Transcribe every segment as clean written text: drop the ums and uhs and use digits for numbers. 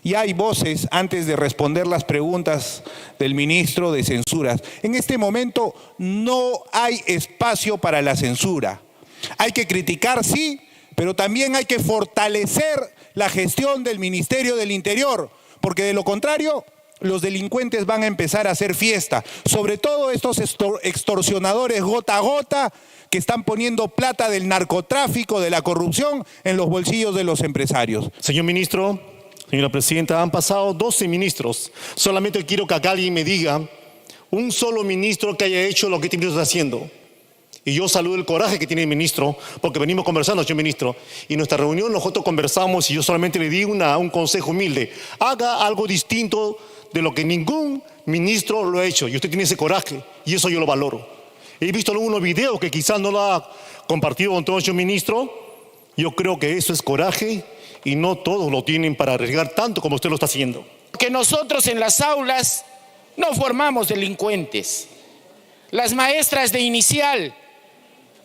Ya hay voces, antes de responder las preguntas del ministro, de censuras. En este momento no hay espacio para la censura. Hay que criticar, sí, pero también hay que fortalecer la gestión del Ministerio del Interior, porque de lo contrario, los delincuentes van a empezar a hacer fiesta. Sobre todo estos extorsionadores gota a gota que están poniendo plata del narcotráfico, de la corrupción, en los bolsillos de los empresarios. Señor ministro, señora presidenta, han pasado 12 ministros. Solamente quiero que acá alguien me diga un solo ministro que haya hecho lo que este ministro está haciendo. Y yo saludo el coraje que tiene el ministro, porque venimos conversando, señor ministro. Y en nuestra reunión nosotros conversamos y yo solamente le di un consejo humilde. Haga algo distinto de lo que ningún ministro lo ha hecho. Y usted tiene ese coraje y eso yo lo valoro. He visto algunos videos que quizás no lo ha compartido con todo el señor ministro. Yo creo que eso es coraje y no todos lo tienen para arriesgar tanto como usted lo está haciendo. Que nosotros en las aulas no formamos delincuentes. Las maestras de inicial,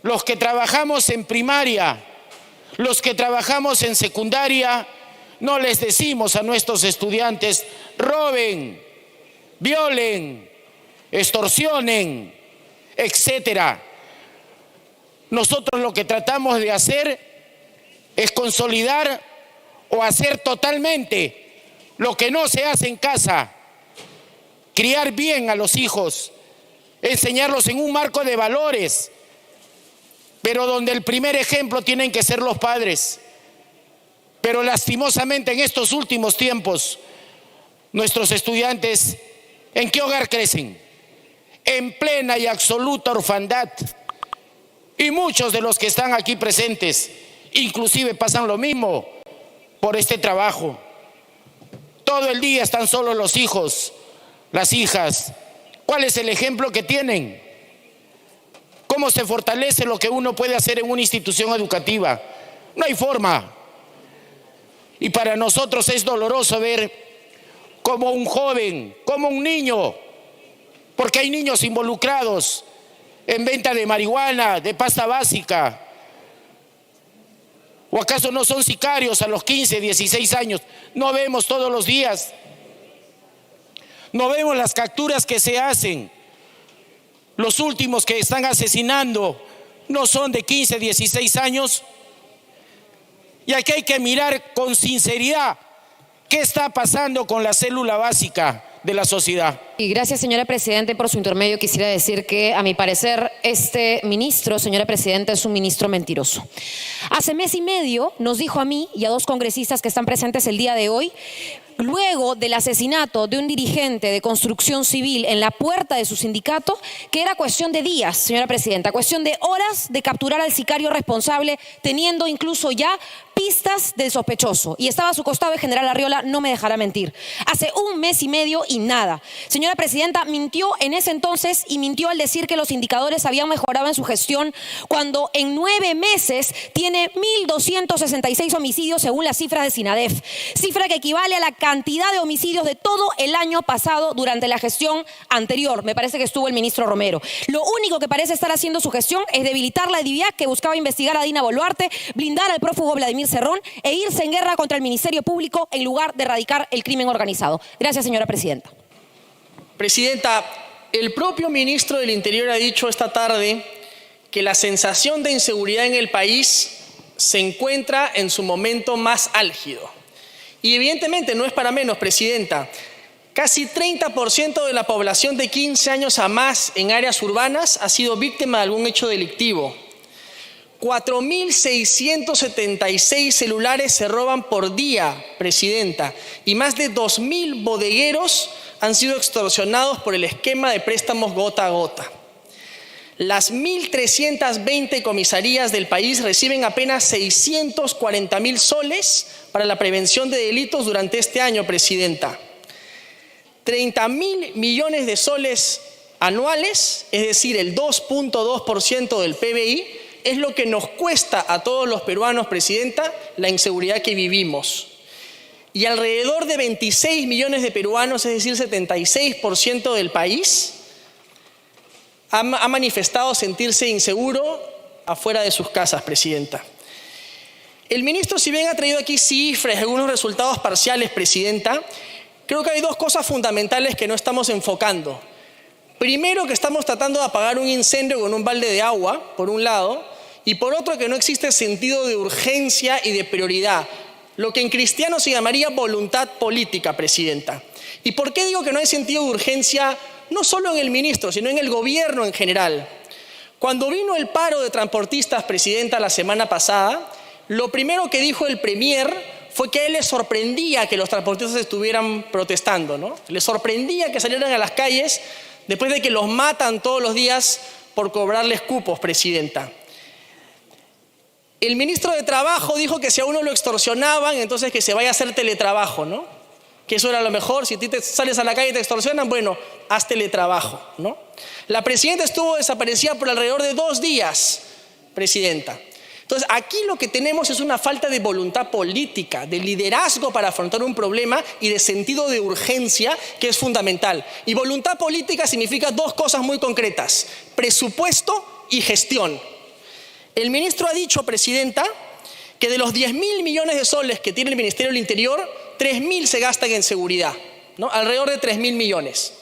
los que trabajamos en primaria, los que trabajamos en secundaria, no les decimos a nuestros estudiantes: roben, violen, extorsionen, etcétera. Nosotros lo que tratamos de hacer es consolidar o hacer totalmente lo que no se hace en casa: criar bien a los hijos, enseñarlos en un marco de valores, pero donde el primer ejemplo tienen que ser los padres. Pero lastimosamente en estos últimos tiempos, nuestros estudiantes, ¿en qué hogar crecen? En plena y absoluta orfandad. Y muchos de los que están aquí presentes, inclusive pasan lo mismo por este trabajo. Todo el día están solos los hijos, las hijas. ¿Cuál es el ejemplo que tienen? ¿Cómo se fortalece lo que uno puede hacer en una institución educativa? No hay forma. Y para nosotros es doloroso ver cómo un joven, como un niño, porque hay niños involucrados en venta de marihuana, de pasta básica. ¿O acaso no son sicarios a los 15, 16 años? No vemos todos los días. No vemos las capturas que se hacen. Los últimos que están asesinando no son de 15, 16 años. Y aquí hay que mirar con sinceridad qué está pasando con la célula básica de la sociedad. Y gracias, señora Presidente, por su intermedio. Quisiera decir que, a mi parecer, este ministro, señora Presidenta, es un ministro mentiroso. Hace mes y medio nos dijo a mí y a dos congresistas que están presentes el día de hoy, luego del asesinato de un dirigente de construcción civil en la puerta de su sindicato, que era cuestión de días, señora Presidenta, cuestión de horas de capturar al sicario responsable, teniendo incluso ya pistas del sospechoso. Y estaba a su costado el general Arriola, no me dejará mentir. Hace un mes y medio y nada. Señora Presidenta, mintió en ese entonces y mintió al decir que los indicadores habían mejorado en su gestión, cuando en 9 meses tiene 1.266 homicidios según las cifras de SINADEF, cifra que equivale a la cantidad de homicidios de todo el año pasado durante la gestión anterior. Me parece que estuvo el ministro Romero. Lo único que parece estar haciendo su gestión es debilitar la DIVIAC, que buscaba investigar a Dina Boluarte, blindar al prófugo Vladimir Cerrón e irse en guerra contra el Ministerio Público en lugar de erradicar el crimen organizado. Gracias, señora Presidenta. Presidenta, el propio ministro del Interior ha dicho esta tarde que la sensación de inseguridad en el país se encuentra en su momento más álgido. Y evidentemente no es para menos, Presidenta. Casi 30% de la población de 15 años a más en áreas urbanas ha sido víctima de algún hecho delictivo. 4.676 celulares se roban por día, Presidenta, y más de 2.000 bodegueros han sido extorsionados por el esquema de préstamos gota a gota. Las 1.320 comisarías del país reciben apenas 640.000 soles para la prevención de delitos durante este año, Presidenta. 30.000 millones de soles anuales, es decir, el 2.2% del PBI, es lo que nos cuesta a todos los peruanos, Presidenta, la inseguridad que vivimos. Y alrededor de 26 millones de peruanos, es decir, 76% del país, ha manifestado sentirse inseguro afuera de sus casas, Presidenta. El ministro, si bien ha traído aquí cifras, algunos resultados parciales, Presidenta, creo que hay dos cosas fundamentales que no estamos enfocando. Primero, que estamos tratando de apagar un incendio con un balde de agua, por un lado, y por otro, que no existe sentido de urgencia y de prioridad, lo que en cristiano se llamaría voluntad política, Presidenta. ¿Y por qué digo que no hay sentido de urgencia, no solo en el ministro, sino en el gobierno en general? Cuando vino el paro de transportistas, Presidenta, la semana pasada, lo primero que dijo el Premier fue que a él le sorprendía que los transportistas estuvieran protestando, ¿no? Le sorprendía que salieran a las calles después de que los matan todos los días por cobrarles cupos, Presidenta. El ministro de Trabajo dijo que si a uno lo extorsionaban, entonces que se vaya a hacer teletrabajo, ¿no? Que eso era lo mejor. Si tú te sales a la calle y te extorsionan, bueno, haz teletrabajo, ¿no? La presidenta estuvo desaparecida por alrededor de 2 días, Presidenta. Entonces, aquí lo que tenemos es una falta de voluntad política, de liderazgo para afrontar un problema y de sentido de urgencia que es fundamental. Y voluntad política significa 2 cosas muy concretas: presupuesto y gestión. El ministro ha dicho, Presidenta, que de los 10.000 millones de soles que tiene el Ministerio del Interior, 3.000 se gastan en seguridad, ¿no? Alrededor de 3.000 millones.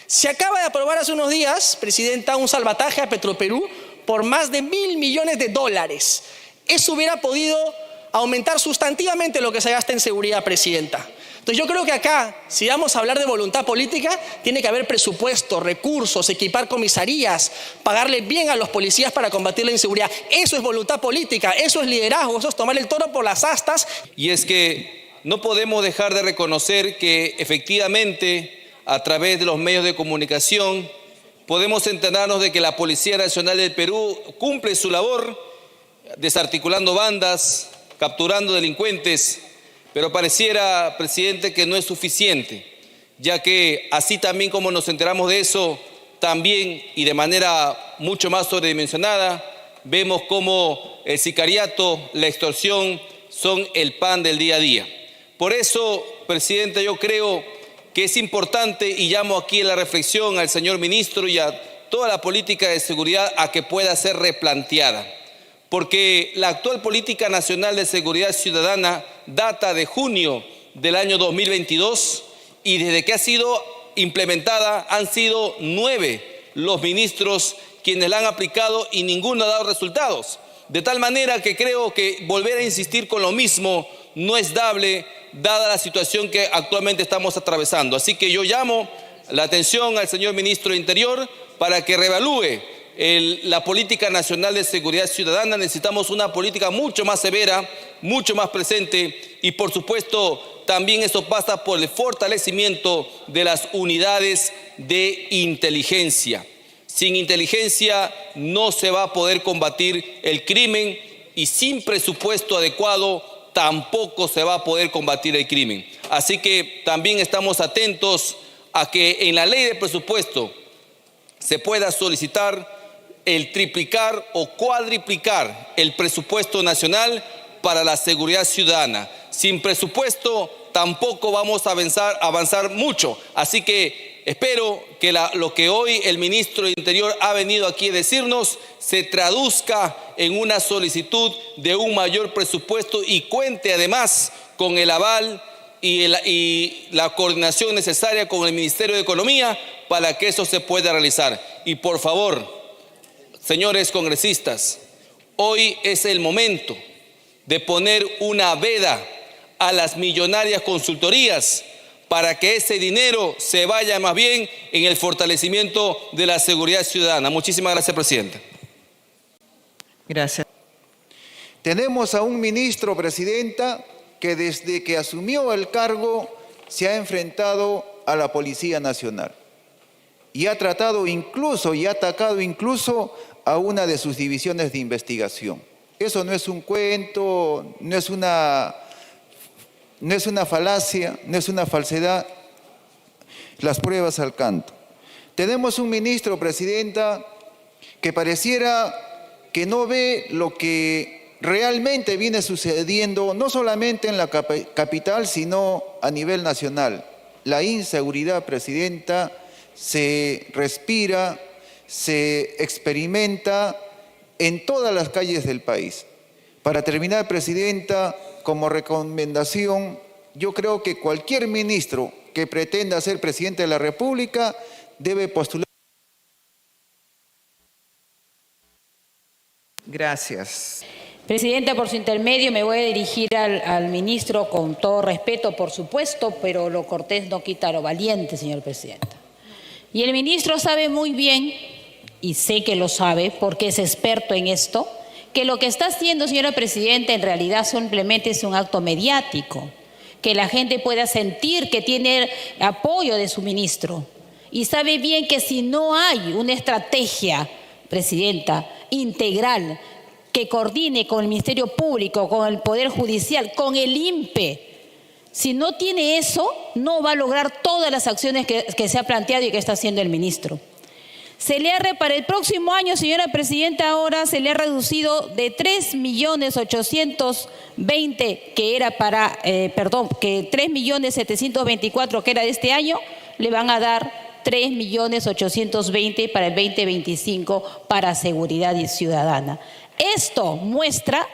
Se acaba de aprobar hace unos días, Presidenta, un salvataje a Petroperú por más de $1.000 millones. Eso hubiera podido aumentar sustantivamente lo que se gasta en seguridad, Presidenta. Entonces yo creo que acá, si vamos a hablar de voluntad política, tiene que haber presupuesto, recursos, equipar comisarías, pagarle bien a los policías para combatir la inseguridad. Eso es voluntad política, eso es liderazgo, eso es tomar el toro por las astas. Y es que no podemos dejar de reconocer que efectivamente, a través de los medios de comunicación, podemos enterarnos de que la Policía Nacional del Perú cumple su labor desarticulando bandas, capturando delincuentes, pero pareciera, presidente, que no es suficiente, ya que así también como nos enteramos de eso, también y de manera mucho más sobredimensionada, vemos cómo el sicariato, la extorsión son el pan del día a día. Por eso, presidente, yo creo que es importante, y llamo aquí a la reflexión al señor ministro y a toda la política de seguridad a que pueda ser replanteada. Porque la actual política nacional de seguridad ciudadana data de junio del año 2022 y desde que ha sido implementada han sido 9 los ministros quienes la han aplicado y ninguno ha dado resultados. De tal manera que creo que volver a insistir con lo mismo no es dable, dada la situación que actualmente estamos atravesando. Así que yo llamo la atención al señor ministro de Interior para que reevalúe la política nacional de seguridad ciudadana. Necesitamos una política mucho más severa, mucho más presente y por supuesto también eso pasa por el fortalecimiento de las unidades de inteligencia. Sin inteligencia no se va a poder combatir el crimen y sin presupuesto adecuado tampoco se va a poder combatir el crimen. Así que también estamos atentos a que en la ley de presupuesto se pueda solicitar el triplicar o cuadriplicar el presupuesto nacional para la seguridad ciudadana. Sin presupuesto tampoco vamos a avanzar mucho. Así que espero que lo que hoy el ministro de Interior ha venido aquí a decirnos se traduzca en una solicitud de un mayor presupuesto y cuente además con el aval y la coordinación necesaria con el Ministerio de Economía para que eso se pueda realizar. Y por favor, señores congresistas, hoy es el momento de poner una veda a las millonarias consultorías para que ese dinero se vaya más bien en el fortalecimiento de la seguridad ciudadana. Muchísimas gracias, presidenta. Gracias. Tenemos a un ministro, presidenta, que desde que asumió el cargo se ha enfrentado a la Policía Nacional y ha tratado incluso y ha atacado incluso a una de sus divisiones de investigación. Eso no es un cuento, no es una falacia, no es una falsedad, las pruebas al canto. Tenemos un ministro, presidenta, que pareciera que no ve lo que realmente viene sucediendo, no solamente en la capital, sino a nivel nacional. La inseguridad, presidenta, se respira, se experimenta en todas las calles del país. Para terminar, Presidenta, como recomendación, yo creo que cualquier ministro que pretenda ser presidente de la República debe postular. Gracias. Presidenta, por su intermedio me voy a dirigir al ministro con todo respeto, por supuesto, pero lo cortés no quita lo valiente, señor presidente. Y el ministro sabe muy bien, y sé que lo sabe porque es experto en esto, que lo que está haciendo, señora presidenta, en realidad simplemente es un acto mediático, que la gente pueda sentir que tiene apoyo de su ministro. Y sabe bien que si no hay una estrategia, presidenta, integral, que coordine con el Ministerio Público, con el Poder Judicial, con el INPE. Si no tiene eso, no va a lograr todas las acciones que se ha planteado y que está haciendo el ministro. Para el próximo año, señora presidenta, ahora se le ha reducido de 3.820.000 que era para, que 3.724.000 que era de este año, le van a dar 3.820.000 para el 2025 para seguridad ciudadana. Esto muestra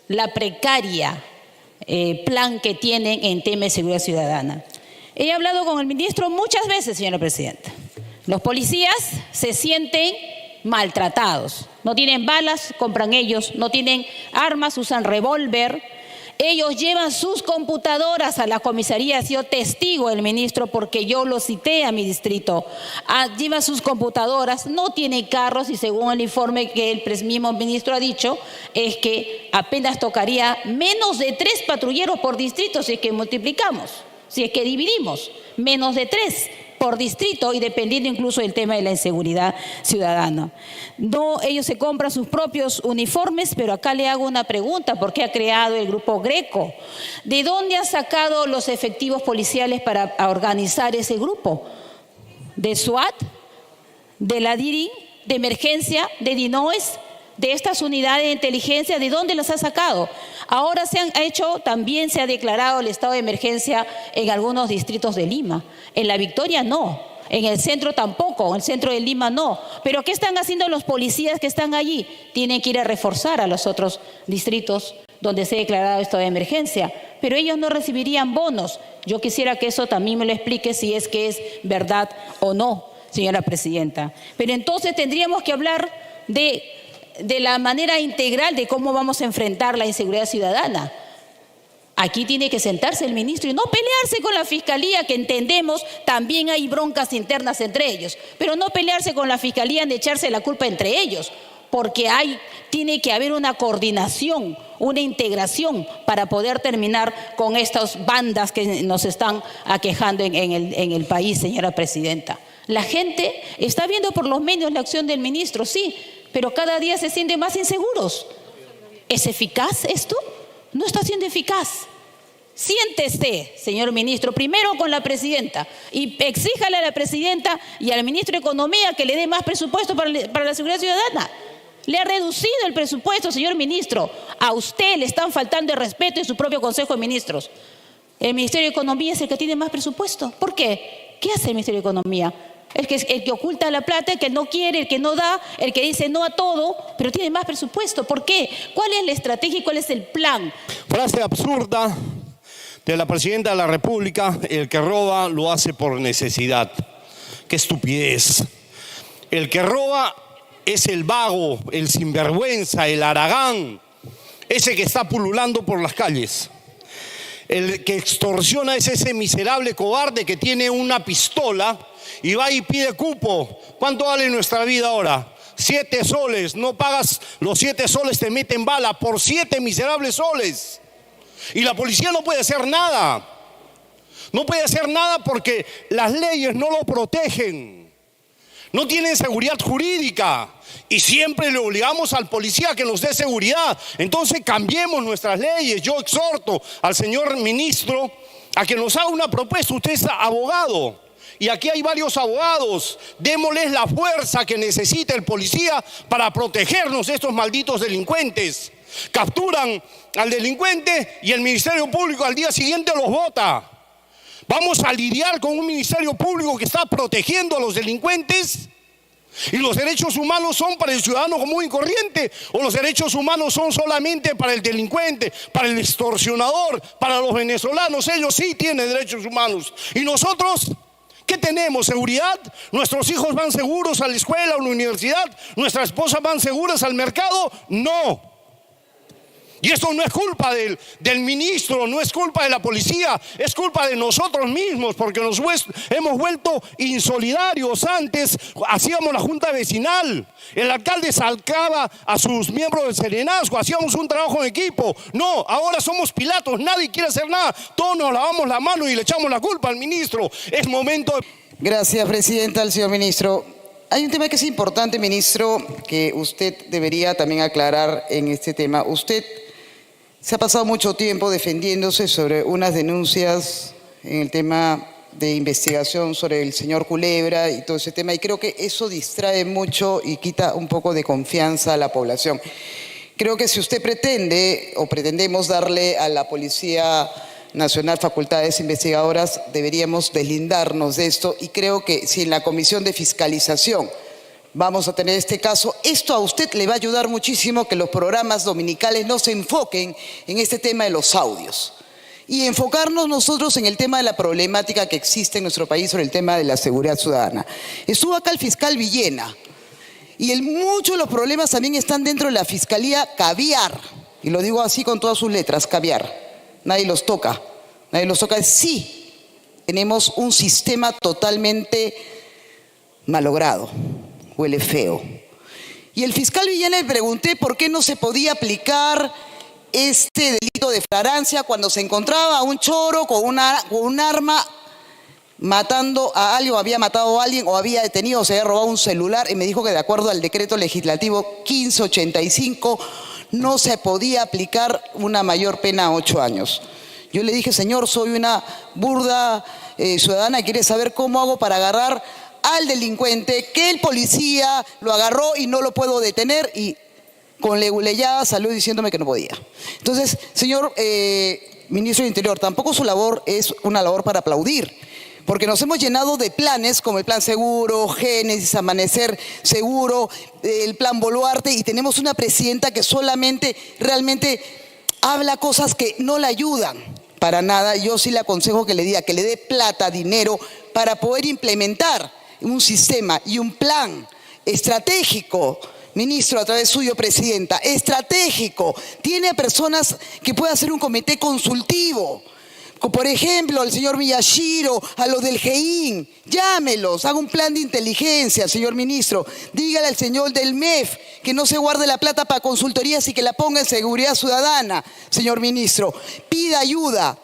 la precaria plan que tienen en tema de seguridad ciudadana. He hablado con el ministro muchas veces, señora presidenta. Los policías se sienten maltratados. No tienen balas, compran ellos. No tienen armas, usan revólver. Ellos llevan sus computadoras a la comisaría. Ha sido testigo el ministro porque yo lo cité a mi distrito. Llevan sus computadoras, no tienen carros y según el informe que el mismo ministro ha dicho, es que apenas tocaría menos de 3 patrulleros por distrito si es que multiplicamos, si es que dividimos, menos de 3 por distrito y dependiendo incluso del tema de la inseguridad ciudadana. No, ellos se compran sus propios uniformes, pero acá le hago una pregunta, ¿por qué ha creado el grupo Greco? ¿De dónde ha sacado los efectivos policiales para organizar ese grupo? ¿De SWAT? ¿De la DIRI? ¿De emergencia? ¿De DINOES? ¿De estas unidades de inteligencia? ¿De dónde las ha sacado? Ahora también se ha declarado el estado de emergencia en algunos distritos de Lima. En La Victoria no, en el centro tampoco, en el centro de Lima no. Pero ¿qué están haciendo los policías que están allí? Tienen que ir a reforzar a los otros distritos donde se ha declarado estado de emergencia. Pero ellos no recibirían bonos. Yo quisiera que eso también me lo explique si es que es verdad o no, señora presidenta. Pero entonces tendríamos que hablar de la manera integral de cómo vamos a enfrentar la inseguridad ciudadana. Aquí tiene que sentarse el ministro y no pelearse con la fiscalía, que entendemos también hay broncas internas entre ellos, pero no pelearse con la fiscalía ni echarse la culpa entre ellos, porque tiene que haber una coordinación, una integración para poder terminar con estas bandas que nos están aquejando en el país, señora presidenta. La gente está viendo por los medios la acción del ministro, sí, pero cada día se sienten más inseguros. ¿Es eficaz esto? No está siendo eficaz. Siéntese, señor ministro, primero con la presidenta y exíjale a la presidenta y al ministro de Economía que le dé más presupuesto para la seguridad ciudadana. Le ha reducido el presupuesto, señor ministro. A usted le están faltando el respeto en su propio Consejo de Ministros. El Ministerio de Economía es el que tiene más presupuesto. ¿Por qué? ¿Qué hace el Ministerio de Economía? El que oculta la plata, el que no quiere, el que no da, el que dice no a todo, pero tiene más presupuesto. ¿Por qué? ¿Cuál es la estrategia y cuál es el plan? Frase absurda de la presidenta de la República: el que roba lo hace por necesidad. ¡Qué estupidez! El que roba es el vago, el sinvergüenza, el haragán, ese que está pululando por las calles. El que extorsiona es ese miserable cobarde que tiene una pistola y va y pide cupo. ¿Cuánto vale nuestra vida ahora? 7 soles. No pagas los 7 soles, te meten bala por 7 miserables soles. Y la policía no puede hacer nada. No puede hacer nada porque las leyes no lo protegen. No tienen seguridad jurídica. Y siempre le obligamos al policía a que nos dé seguridad. Entonces cambiemos nuestras leyes. Yo exhorto al señor ministro a que nos haga una propuesta. Usted es abogado. Y aquí hay varios abogados. Démosles la fuerza que necesita el policía para protegernos de estos malditos delincuentes. Capturan al delincuente y el Ministerio Público al día siguiente los bota. ¿Vamos a lidiar con un Ministerio Público que está protegiendo a los delincuentes? ¿Y los derechos humanos son para el ciudadano común y corriente? ¿O los derechos humanos son solamente para el delincuente, para el extorsionador, para los venezolanos? Ellos sí tienen derechos humanos. ¿Y nosotros qué tenemos? ¿Seguridad? ¿Nuestros hijos van seguros a la escuela o a la universidad? ¿Nuestras esposas van seguras al mercado? No. Y esto no es culpa del ministro, no es culpa de la policía, es culpa de nosotros mismos, porque nos hemos vuelto insolidarios. Antes hacíamos la junta vecinal, el alcalde sacaba a sus miembros del serenazgo, hacíamos un trabajo en equipo. No, ahora somos Pilatos, nadie quiere hacer nada, todos nos lavamos la mano y le echamos la culpa al ministro. Es momento de... Gracias, presidenta. Al señor ministro. Hay un tema que es importante, ministro, que usted debería también aclarar en este tema. Usted se ha pasado mucho tiempo defendiéndose sobre unas denuncias en el tema de investigación sobre el señor Culebra y todo ese tema, y creo que eso distrae mucho y quita un poco de confianza a la población. Creo que si usted pretende o pretendemos darle a la Policía Nacional facultades investigadoras, deberíamos deslindarnos de esto, y creo que si en la Comisión de Fiscalización vamos a tener este caso, esto a usted le va a ayudar muchísimo, que los programas dominicales no se enfoquen en este tema de los audios y enfocarnos nosotros en el tema de la problemática que existe en nuestro país sobre el tema de la seguridad ciudadana. Estuvo acá el fiscal Villena y muchos de los problemas también están dentro de la Fiscalía Caviar, y lo digo así con todas sus letras, Caviar. Nadie los toca, nadie los toca. Sí, tenemos un sistema totalmente malogrado. Huele feo. Y el fiscal Villena, le pregunté por qué no se podía aplicar este delito de flagrancia cuando se encontraba a un choro con un arma matando a alguien, o había matado a alguien, o había detenido, o se había robado un celular, y me dijo que de acuerdo al decreto legislativo 1585 no se podía aplicar una mayor pena a 8 años. Yo le dije, señor, soy una burda ciudadana y quiere saber cómo hago para agarrar al delincuente, que el policía lo agarró y no lo puedo detener, y con leguleyada salió diciéndome que no podía. Entonces, señor ministro del Interior, tampoco su labor es una labor para aplaudir, porque nos hemos llenado de planes como el Plan Seguro, Génesis, Amanecer Seguro, el Plan Boluarte, y tenemos una presidenta que solamente realmente habla cosas que no la ayudan para nada. Yo sí le aconsejo que le diga, que le dé plata, dinero, para poder implementar un sistema y un plan estratégico, ministro, a través suyo, presidenta, estratégico. Tiene personas que puede hacer un comité consultivo, por ejemplo, al señor Miyashiro, a los del GEIN, llámelos, haga un plan de inteligencia, señor ministro. Dígale al señor del MEF que no se guarde la plata para consultorías y que la ponga en seguridad ciudadana, señor ministro. Pida ayuda,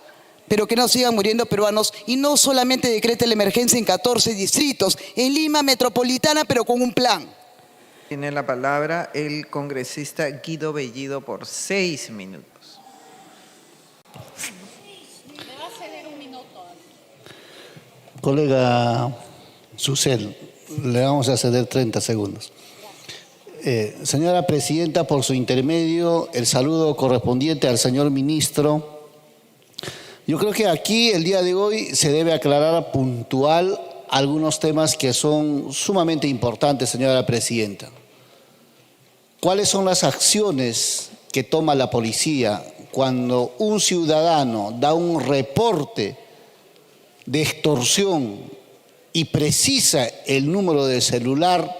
pero que no sigan muriendo peruanos, y no solamente decrete la emergencia en 14 distritos, en Lima metropolitana, pero con un plan. Tiene la palabra el congresista Guido Bellido por 6 minutos. Colega Susel, le vamos a ceder 30 segundos. Señora presidenta, por su intermedio, el saludo correspondiente al señor ministro. Yo creo que aquí, el día de hoy, se debe aclarar puntual algunos temas que son sumamente importantes, señora presidenta. ¿Cuáles son las acciones que toma la policía cuando un ciudadano da un reporte de extorsión y precisa el número de celular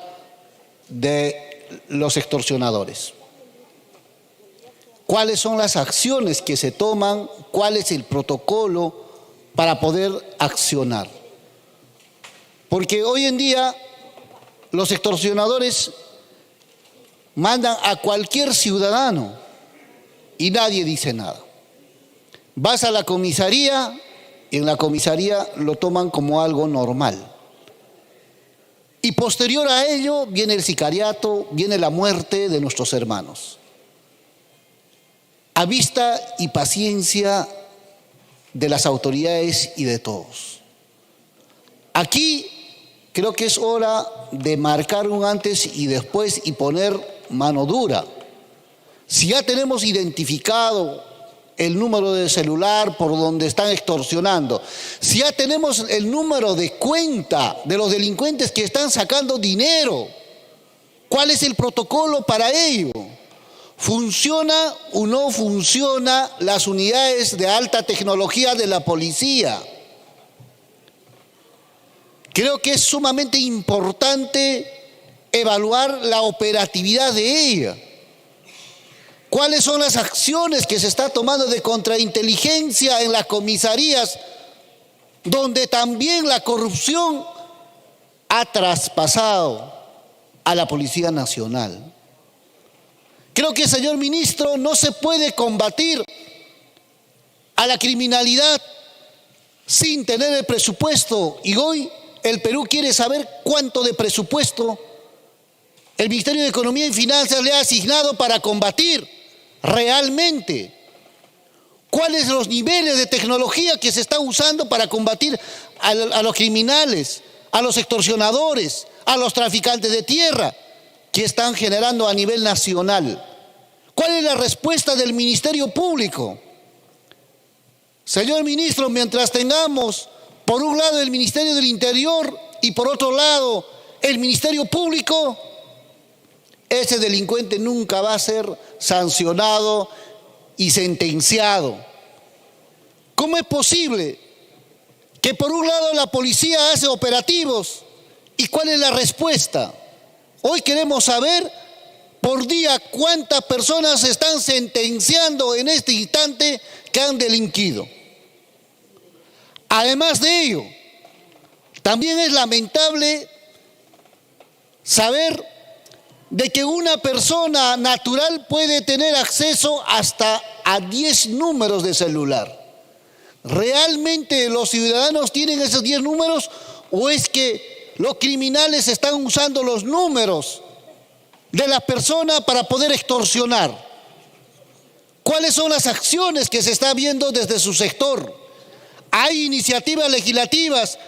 de los extorsionadores? ¿Cuáles son las acciones que se toman? ¿Cuál es el protocolo para poder accionar? Porque hoy en día los extorsionadores mandan a cualquier ciudadano y nadie dice nada. Vas a la comisaría, y en la comisaría lo toman como algo normal. Y posterior a ello viene el sicariato, viene la muerte de nuestros hermanos. A vista y paciencia de las autoridades y de todos. Aquí creo que es hora de marcar un antes y después y poner mano dura. Si ya tenemos identificado el número de celular por donde están extorsionando, si ya tenemos el número de cuenta de los delincuentes que están sacando dinero ¿Cuál es el protocolo para ello? ¿Funciona o no funciona las unidades de alta tecnología de la policía? Creo que es sumamente importante evaluar la operatividad de ella. ¿Cuáles son las acciones que se está tomando de contrainteligencia en las comisarías, donde también la corrupción ha traspasado a la Policía Nacional? Creo que, señor ministro, no se puede combatir a la criminalidad sin tener el presupuesto. Y hoy el Perú quiere saber cuánto de presupuesto el Ministerio de Economía y Finanzas le ha asignado para combatir realmente. ¿Cuáles son los niveles de tecnología que se está usando para combatir a los criminales, a los extorsionadores, a los traficantes de tierra que están generando a nivel nacional? ¿Cuál es la respuesta del Ministerio Público? Señor ministro, mientras tengamos por un lado el Ministerio del Interior y por otro lado el Ministerio Público, ese delincuente nunca va a ser sancionado y sentenciado. ¿Cómo es posible que por un lado la policía hace operativos? ¿Y cuál es la respuesta? Hoy queremos saber por día cuántas personas se están sentenciando en este instante que han delinquido. Además de ello, también es lamentable saber de que una persona natural puede tener acceso hasta a 10 números de celular. ¿Realmente los ciudadanos tienen esos 10 números o es que los criminales están usando los números de la persona para poder extorsionar? ¿Cuáles son las acciones que se está viendo desde su sector? Hay iniciativas legislativas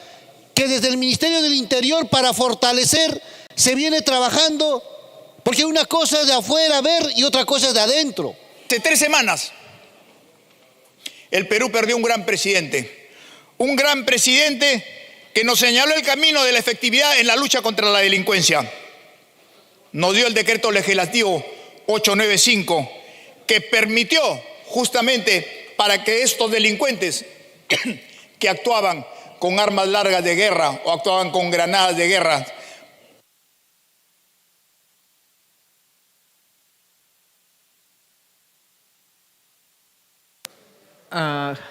que desde el Ministerio del Interior para fortalecer se viene trabajando, porque una cosa es de afuera ver y otra cosa es de adentro. Hace 3 semanas el Perú perdió un gran presidente que nos señaló el camino de la efectividad en la lucha contra la delincuencia. Nos dio el decreto legislativo 895 que permitió justamente para que estos delincuentes que actuaban con armas largas de guerra o actuaban con granadas de guerra,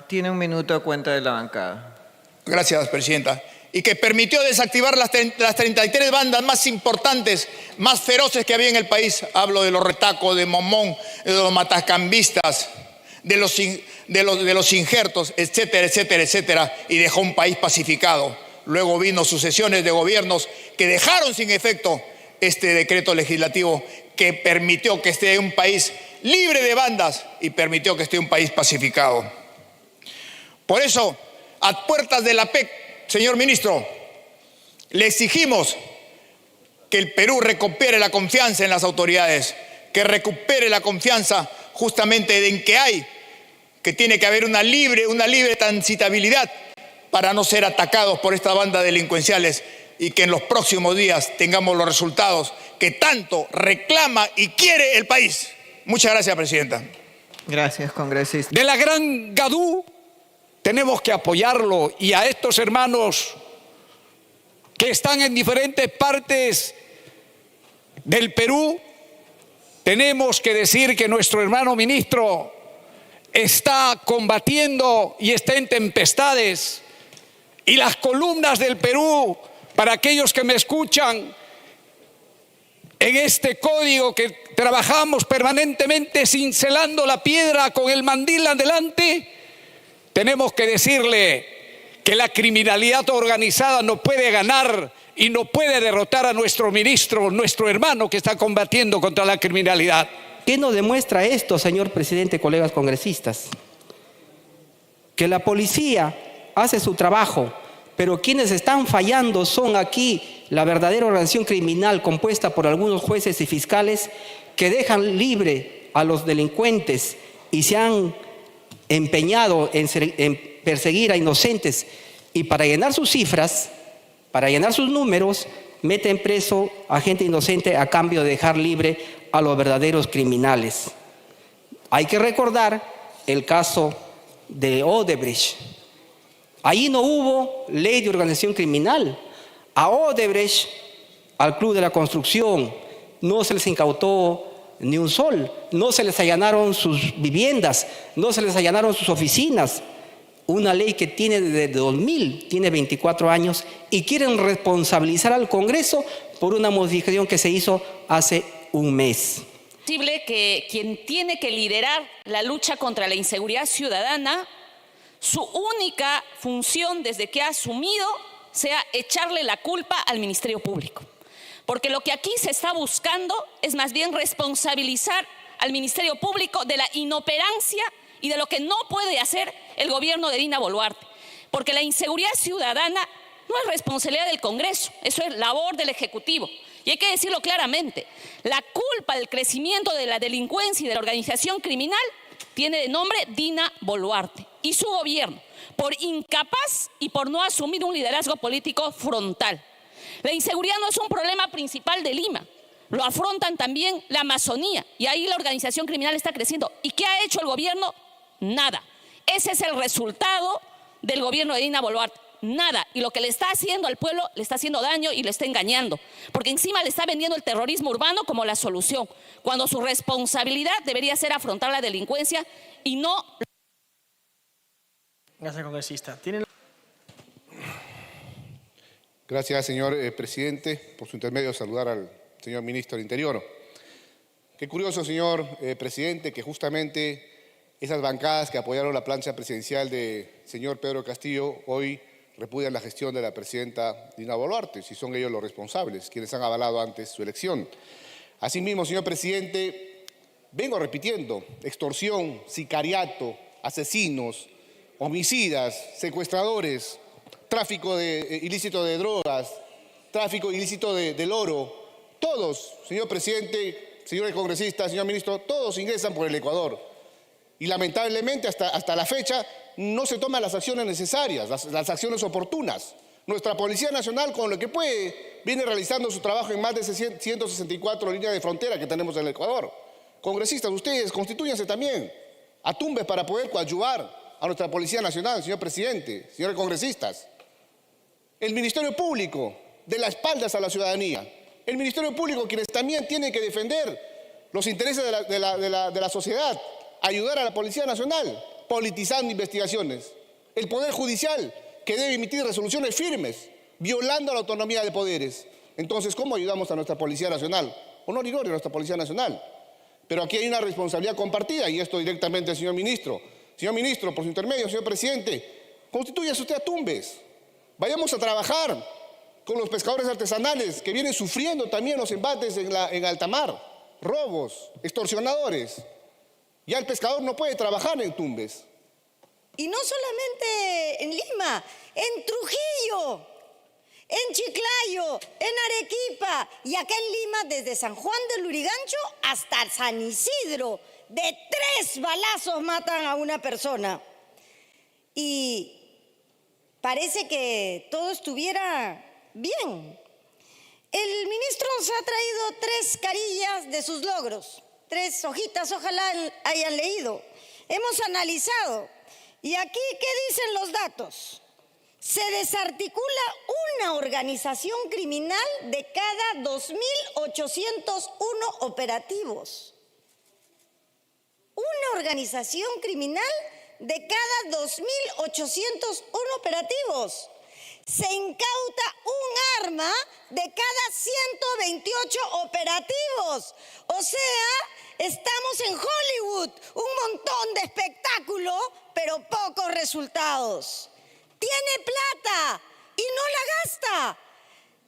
tiene un minuto a cuenta de la bancada. Gracias, presidenta. Y que permitió desactivar las 33 bandas más importantes, más feroces que había en el país. Hablo de los retacos, de Momón, de los matacambistas, de los injertos, etcétera, etcétera, etcétera. Y dejó un país pacificado. Luego vino sucesiones de gobiernos que dejaron sin efecto este decreto legislativo que permitió que esté un país libre de bandas y permitió que esté un país pacificado. Por eso, a puertas de la PEC, señor ministro, le exigimos que el Perú recupere la confianza en las autoridades, que recupere la confianza justamente en que tiene que haber una libre transitabilidad para no ser atacados por estas bandas delincuenciales y que en los próximos días tengamos los resultados que tanto reclama y quiere el país. Muchas gracias, presidenta. Gracias, congresista. De la gran Gadú tenemos que apoyarlo, y a estos hermanos que están en diferentes partes del Perú, tenemos que decir que nuestro hermano ministro está combatiendo y está en tempestades. Y las columnas del Perú, para aquellos que me escuchan, en este código que trabajamos permanentemente cincelando la piedra con el mandil adelante, tenemos que decirle que la criminalidad organizada no puede ganar y no puede derrotar a nuestro ministro, nuestro hermano que está combatiendo contra la criminalidad. ¿Qué nos demuestra esto, señor presidente, colegas congresistas? Que la policía hace su trabajo, pero quienes están fallando son aquí la verdadera organización criminal compuesta por algunos jueces y fiscales que dejan libre a los delincuentes y se han empeñado en perseguir a inocentes, y para llenar sus cifras, para llenar sus números, meten preso a gente inocente a cambio de dejar libre a los verdaderos criminales. Hay que recordar el caso de Odebrecht. Ahí no hubo ley de organización criminal. A Odebrecht, al Club de la Construcción, no se les incautó ni un sol, no se les allanaron sus viviendas, no se les allanaron sus oficinas. Una ley que tiene desde 2000, tiene 24 años, y quieren responsabilizar al Congreso por una modificación que se hizo hace un mes. Es posible que quien tiene que liderar la lucha contra la inseguridad ciudadana, su única función desde que ha asumido sea echarle la culpa al Ministerio Público. Porque lo que aquí se está buscando es más bien responsabilizar al Ministerio Público de la inoperancia y de lo que no puede hacer el gobierno de Dina Boluarte. Porque la inseguridad ciudadana no es responsabilidad del Congreso, eso es labor del Ejecutivo. Y hay que decirlo claramente, la culpa del crecimiento de la delincuencia y de la organización criminal tiene de nombre Dina Boluarte y su gobierno, por incapaz y por no asumir un liderazgo político frontal. La inseguridad no es un problema principal de Lima, lo afrontan también la Amazonía y ahí la organización criminal está creciendo. ¿Y qué ha hecho el gobierno? Nada. Ese es el resultado del gobierno de Dina Boluarte. Nada. Y lo que le está haciendo al pueblo, le está haciendo daño y le está engañando. Porque encima le está vendiendo el terrorismo urbano como la solución, cuando su responsabilidad debería ser afrontar la delincuencia y no... Gracias, congresista. Gracias, señor presidente. Por su intermedio, saludar al señor ministro del Interior. Qué curioso, señor presidente, que justamente esas bancadas que apoyaron la plancha presidencial del señor Pedro Castillo hoy repudian la gestión de la presidenta Dina Boluarte, si son ellos los responsables, quienes han avalado antes su elección. Asimismo, señor presidente, vengo repitiendo: extorsión, sicariato, asesinos, homicidas, secuestradores, tráfico ilícito de drogas, tráfico ilícito del oro. Todos, señor presidente, señores congresistas, señor ministro, todos ingresan por el Ecuador. Y lamentablemente hasta la fecha no se toman las acciones necesarias, las acciones oportunas. Nuestra Policía Nacional, con lo que puede, viene realizando su trabajo en más de 164 líneas de frontera que tenemos en el Ecuador. Congresistas, ustedes constitúyanse también a Tumbes para poder coadyuvar a nuestra Policía Nacional, señor presidente, señores congresistas. El Ministerio Público, de las espaldas a la ciudadanía. El Ministerio Público, quienes también tienen que defender los intereses de la sociedad, ayudar a la Policía Nacional, politizando investigaciones. El Poder Judicial, que debe emitir resoluciones firmes, violando la autonomía de poderes. Entonces, ¿cómo ayudamos a nuestra Policía Nacional? Honor y gloria a nuestra Policía Nacional. Pero aquí hay una responsabilidad compartida, y esto directamente al señor ministro. Señor ministro, por su intermedio, señor presidente, constitúyase usted a Tumbes. Vayamos a trabajar con los pescadores artesanales que vienen sufriendo también los embates en alta mar, robos, extorsionadores. Ya el pescador no puede trabajar en Tumbes. Y no solamente en Lima, en Trujillo, en Chiclayo, en Arequipa y acá en Lima, desde San Juan del Lurigancho hasta San Isidro, de 3 balazos matan a una persona. Y parece que todo estuviera bien. El ministro nos ha traído 3 carillas de sus logros, 3 hojitas, ojalá hayan leído. Hemos analizado. Y aquí, ¿qué dicen los datos? Se desarticula una organización criminal de cada 2.801 operativos. Una organización criminal de cada 2.801 operativos. Se incauta un arma de cada 128 operativos. O sea, estamos en Hollywood, un montón de espectáculo, pero pocos resultados. Tiene plata y no la gasta.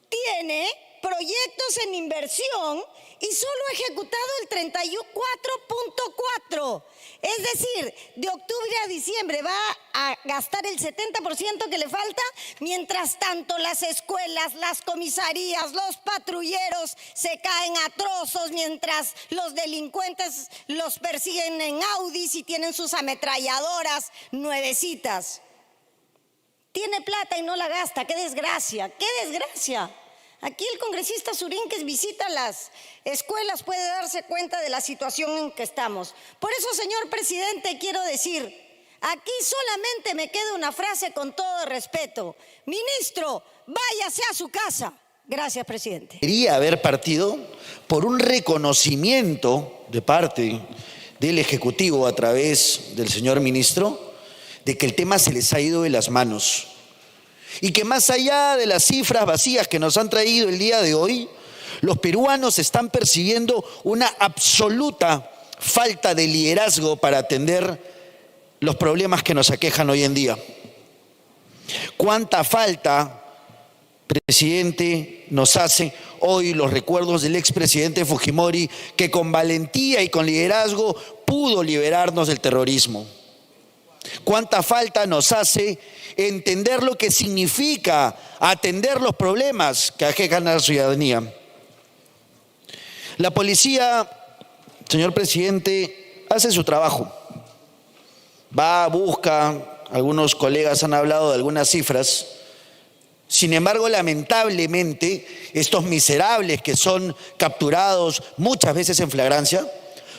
Tiene proyectos en inversión y solo ha ejecutado el 34.4. Es decir, de octubre a diciembre va a gastar el 70% que le falta. Mientras tanto, las escuelas, las comisarías, los patrulleros se caen a trozos, mientras los delincuentes los persiguen en Audis y tienen sus ametralladoras nuevecitas. Tiene plata y no la gasta. ¡Qué desgracia! ¡Qué desgracia! Aquí el congresista Surín, que visita las escuelas, puede darse cuenta de la situación en que estamos. Por eso, señor presidente, quiero decir, aquí solamente me queda una frase con todo respeto. Ministro, váyase a su casa. Gracias, presidente. Debería haber partido por un reconocimiento de parte del Ejecutivo a través del señor ministro de que el tema se les ha ido de las manos y que más allá de las cifras vacías que nos han traído el día de hoy, los peruanos están percibiendo una absoluta falta de liderazgo para atender los problemas que nos aquejan hoy en día. ¿Cuánta falta, presidente, nos hace hoy los recuerdos del expresidente Fujimori, que con valentía y con liderazgo pudo liberarnos del terrorismo? ¿Cuánta falta nos hace entender lo que significa atender los problemas que aquejan a la ciudadanía? La policía, señor presidente, hace su trabajo. Va, busca, algunos colegas han hablado de algunas cifras. Sin embargo, lamentablemente, estos miserables que son capturados muchas veces en flagrancia,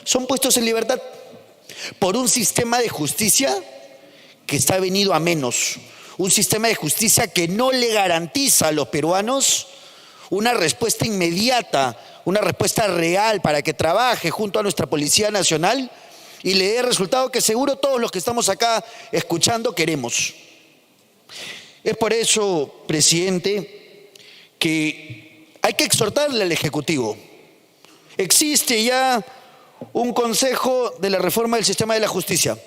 son puestos en libertad por un sistema de justicia que está venido a menos, un sistema de justicia que no le garantiza a los peruanos una respuesta inmediata, una respuesta real para que trabaje junto a nuestra Policía Nacional y le dé el resultado que seguro todos los que estamos acá escuchando queremos. Es por eso, presidente, que hay que exhortarle al Ejecutivo. Existe ya un Consejo de la Reforma del Sistema de la Justicia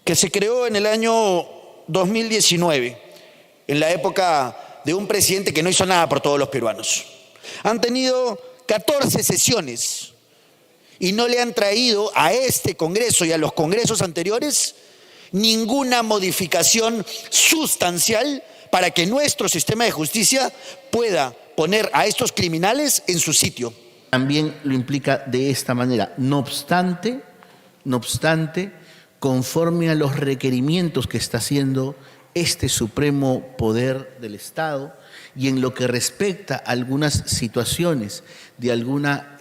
que se creó en el año 2019, en la época de un presidente que no hizo nada por todos los peruanos. Han tenido 14 sesiones y no le han traído a este Congreso y a los congresos anteriores ninguna modificación sustancial para que nuestro sistema de justicia pueda poner a estos criminales en su sitio. También lo implica de esta manera. No obstante, conforme a los requerimientos que está haciendo este supremo poder del Estado y en lo que respecta a algunas situaciones de alguna,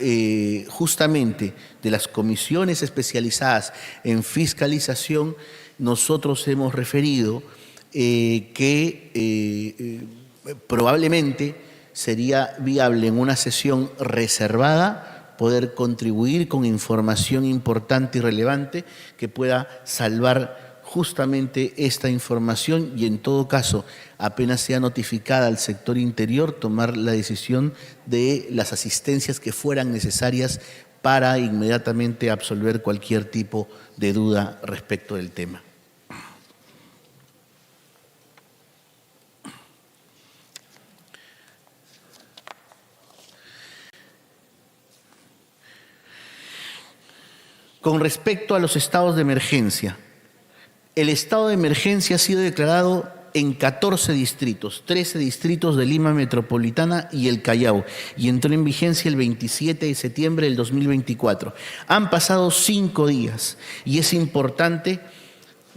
justamente de las comisiones especializadas en fiscalización, nosotros hemos referido que probablemente sería viable en una sesión reservada poder contribuir con información importante y relevante que pueda salvar justamente esta información y en todo caso, apenas sea notificada al sector interior, tomar la decisión de las asistencias que fueran necesarias para inmediatamente absolver cualquier tipo de duda respecto del tema. Con respecto a los estados de emergencia, el estado de emergencia ha sido declarado en 14 distritos, 13 distritos de Lima Metropolitana y el Callao, y entró en vigencia el 27 de septiembre del 2024. Han pasado 5 días y es importante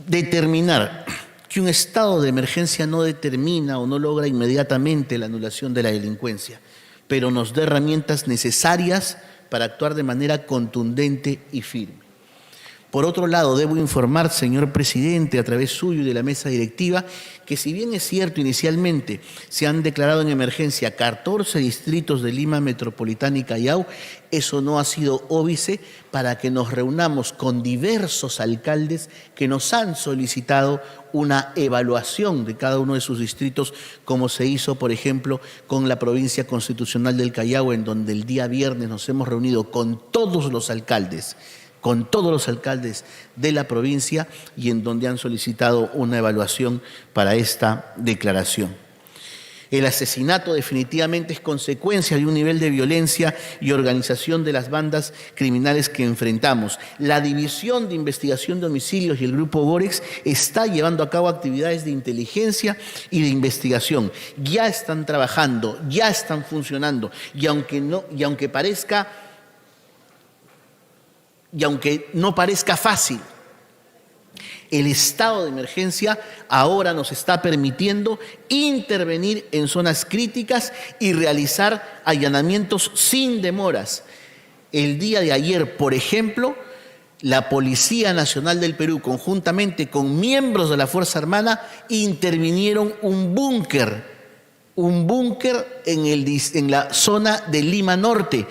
determinar que un estado de emergencia no determina o no logra inmediatamente la anulación de la delincuencia, pero nos da herramientas necesarias para actuar de manera contundente y firme. Por otro lado, debo informar, señor presidente, a través suyo y de la mesa directiva, que si bien es cierto, inicialmente se han declarado en emergencia 14 distritos de Lima Metropolitana y Callao, eso no ha sido óbice para que nos reunamos con diversos alcaldes que nos han solicitado una evaluación de cada uno de sus distritos, como se hizo, por ejemplo, con la provincia constitucional del Callao, en donde el día viernes nos hemos reunido con todos los alcaldes de la provincia y en donde han solicitado una evaluación para esta declaración. El asesinato definitivamente es consecuencia de un nivel de violencia y organización de las bandas criminales que enfrentamos. La División de Investigación de Homicidios y el Grupo Borex está llevando a cabo actividades de inteligencia y de investigación. Ya están trabajando, ya están funcionando y aunque no parezca fácil, El estado de emergencia ahora nos está permitiendo intervenir en zonas críticas y realizar allanamientos sin demoras. El día de ayer, por ejemplo, la Policía Nacional del Perú, conjuntamente con miembros de la Fuerza Armada, intervinieron un búnker en la zona de Lima Norte.